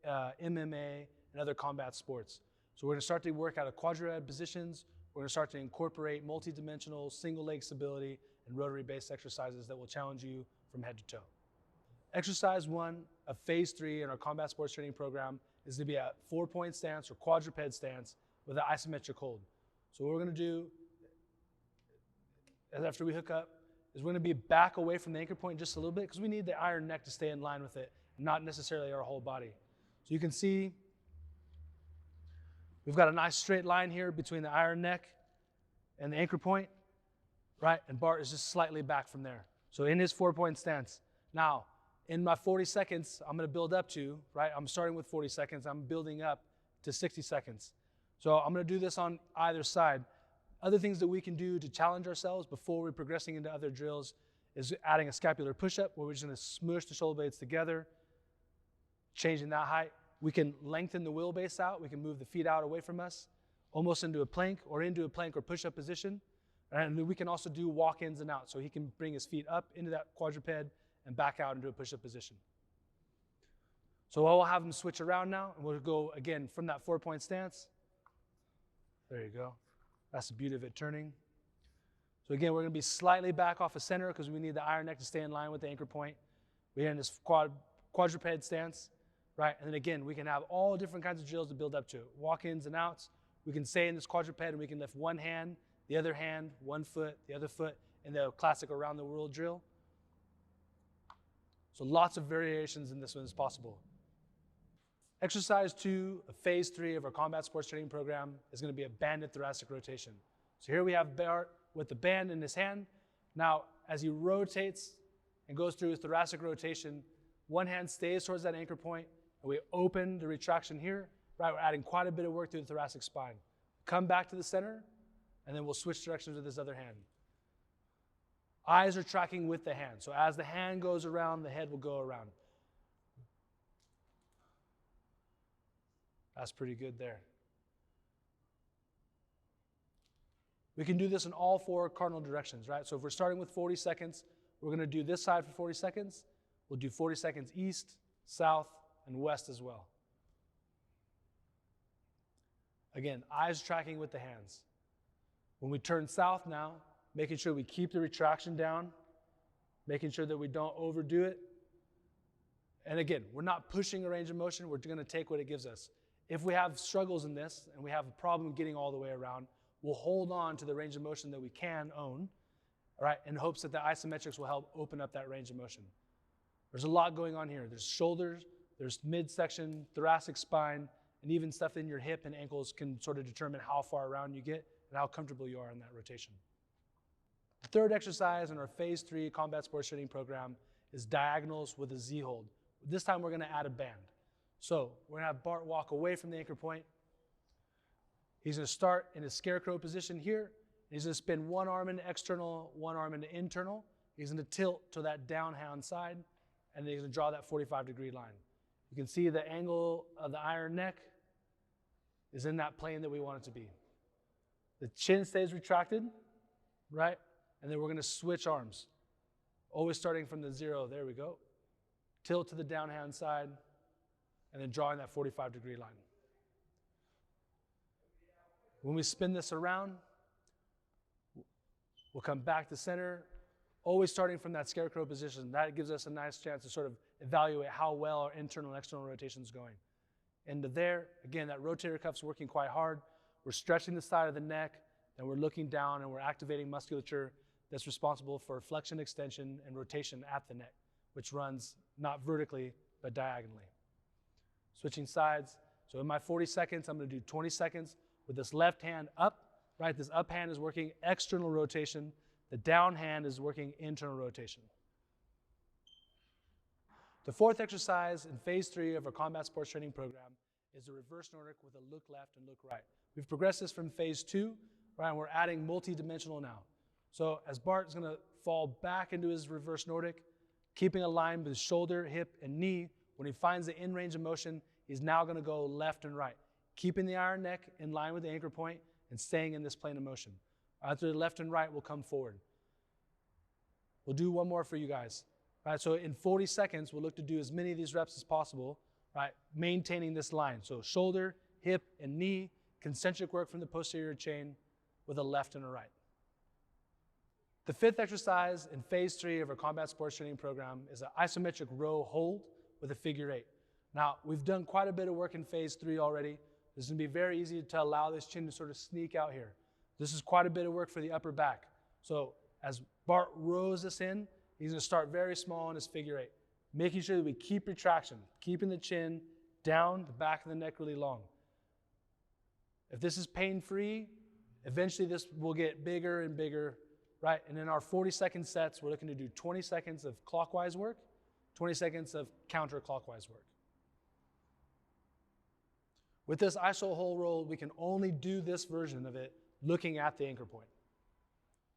MMA, and other combat sports. So we're going to start to work out of quadruped positions. We're going to start to incorporate multi-dimensional, single leg stability, and rotary-based exercises that will challenge you from head to toe. Exercise 1 of phase 3 in our combat sports training program is to be a 4-point stance or quadruped stance with an isometric hold. So what we're going to do after we hook up is we're going to be back away from the anchor point just a little bit because we need the iron neck to stay in line with it, not necessarily our whole body. So you can see we've got a nice straight line here between the iron neck and the anchor point, right? And Bart is just slightly back from there. So in his 4-point stance. Now, in my 40 seconds, I'm going to build up to, right? I'm starting with 40 seconds. I'm building up to 60 seconds. So I'm going to do this on either side. Other things that we can do to challenge ourselves before we're progressing into other drills is adding a scapular push-up where we're just going to smush the shoulder blades together, changing that height. We can lengthen the wheelbase out. We can move the feet out away from us, almost into a plank or push-up position. And we can also do walk-ins and out. So he can bring his feet up into that quadruped and back out into a push-up position. So I'll have him switch around now, and we'll go again from that 4-point stance. There you go. That's the beauty of it turning. So again, we're going to be slightly back off of center because we need the iron neck to stay in line with the anchor point. We're in this quadruped stance, right? And then again, we can have all different kinds of drills to build up to. Walk-ins and outs. We can stay in this quadruped and we can lift one hand, the other hand, one foot, the other foot, in the classic around the world drill. So lots of variations in this one is possible. Exercise 2 of phase 3 of our combat sports training program is going to be a banded thoracic rotation. So here we have Bart with the band in his hand. Now, as he rotates and goes through his thoracic rotation, one hand stays towards that anchor point, and we open the retraction here, right? We're adding quite a bit of work through the thoracic spine. Come back to the center, and then we'll switch directions with this other hand. Eyes are tracking with the hand. So as the hand goes around, the head will go around. That's pretty good there. We can do this in all 4 cardinal directions, right? So if we're starting with 40 seconds, we're going to do this side for 40 seconds. We'll do 40 seconds east, south, and west as well. Again, eyes tracking with the hands. When we turn south now, making sure we keep the retraction down, making sure that we don't overdo it. And again, we're not pushing a range of motion, we're going to take what it gives us. If we have struggles in this and we have a problem getting all the way around, we'll hold on to the range of motion that we can own, all right, in hopes that the isometrics will help open up that range of motion. There's a lot going on here. There's shoulders, there's midsection, thoracic spine, and even stuff in your hip and ankles can sort of determine how far around you get and how comfortable you are in that rotation. The third exercise in our phase 3 combat sports training program is diagonals with a Z hold. This time we're going to add a band. So we're going to have Bart walk away from the anchor point. He's going to start in a scarecrow position here. He's going to spin one arm into external, one arm into internal. He's going to tilt to that downhand side, and then he's going to draw that 45-degree line. You can see the angle of the iron neck is in that plane that we want it to be. The chin stays retracted, right? And then we're going to switch arms. Always starting from the 0. There we go. Tilt to the downhand side, and then drawing that 45-degree line. When we spin this around, we'll come back to center, always starting from that scarecrow position. That gives us a nice chance to sort of evaluate how well our internal and external rotation is going. Into there, again, that rotator cuff's working quite hard. We're stretching the side of the neck, and we're looking down, and we're activating musculature that's responsible for flexion, extension, and rotation at the neck, which runs not vertically, but diagonally. Switching sides. So in my 40 seconds, I'm going to do 20 seconds with this left hand up, right? This up hand is working external rotation. The down hand is working internal rotation. The fourth exercise in phase 3 of our combat sports training program is a reverse Nordic with a look left and look right. We've progressed this from phase 2, right? And we're adding multi-dimensional now. So as Bart's going to fall back into his reverse Nordic, keeping a line with his shoulder, hip, and knee, when he finds the in range of motion, he's now going to go left and right, keeping the iron neck in line with the anchor point and staying in this plane of motion. After the left and right, we'll come forward. We'll do one more for you guys. All right, so in 40 seconds, we'll look to do as many of these reps as possible right? Maintaining this line. So shoulder, hip, and knee, concentric work from the posterior chain with a left and a right. The fifth exercise in phase 3 of our combat sports training program is an isometric row hold with a figure 8. Now, we've done quite a bit of work in phase 3 already. This is going to be very easy to allow this chin to sort of sneak out here. This is quite a bit of work for the upper back. So as Bart rows this in, he's going to start very small in his figure 8, making sure that we keep retraction, keeping the chin down, the back of the neck really long. If this is pain-free, eventually this will get bigger and bigger, right? And in our 40-second sets, we're looking to do 20 seconds of clockwise work, 20 seconds of counterclockwise work. With this iso hold roll, we can only do this version of it looking at the anchor point.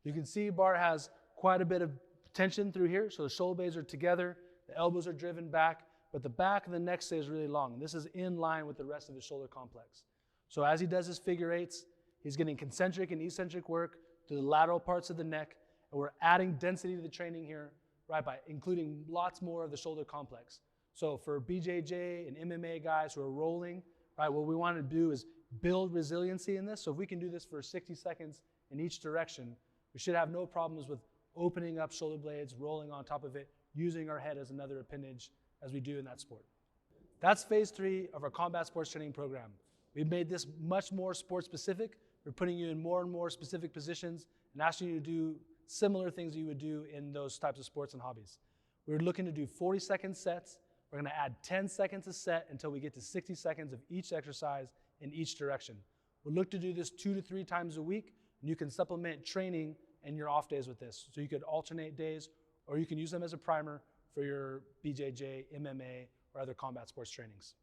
You can see Bart has quite a bit of tension through here, so the shoulder blades are together, the elbows are driven back, but the back of the neck stays really long. And this is in line with the rest of his shoulder complex. So as he does his figure 8s, he's getting concentric and eccentric work to the lateral parts of the neck, and we're adding density to the training here, right, by including lots more of the shoulder complex. So for BJJ and MMA guys who are rolling, right, what we want to do is build resiliency in this. So if we can do this for 60 seconds in each direction, we should have no problems with opening up shoulder blades, rolling on top of it, using our head as another appendage as we do in that sport. That's phase 3 of our combat sports training program. We've made this much more sport specific. We're putting you in more and more specific positions and asking you to do similar things you would do in those types of sports and hobbies. We're looking to do 40-second sets. We're going to add 10 seconds a set until we get to 60 seconds of each exercise in each direction. We'll look to do this 2 to 3 times a week, and you can supplement training and your off days with this. So you could alternate days, or you can use them as a primer for your BJJ, MMA, or other combat sports trainings.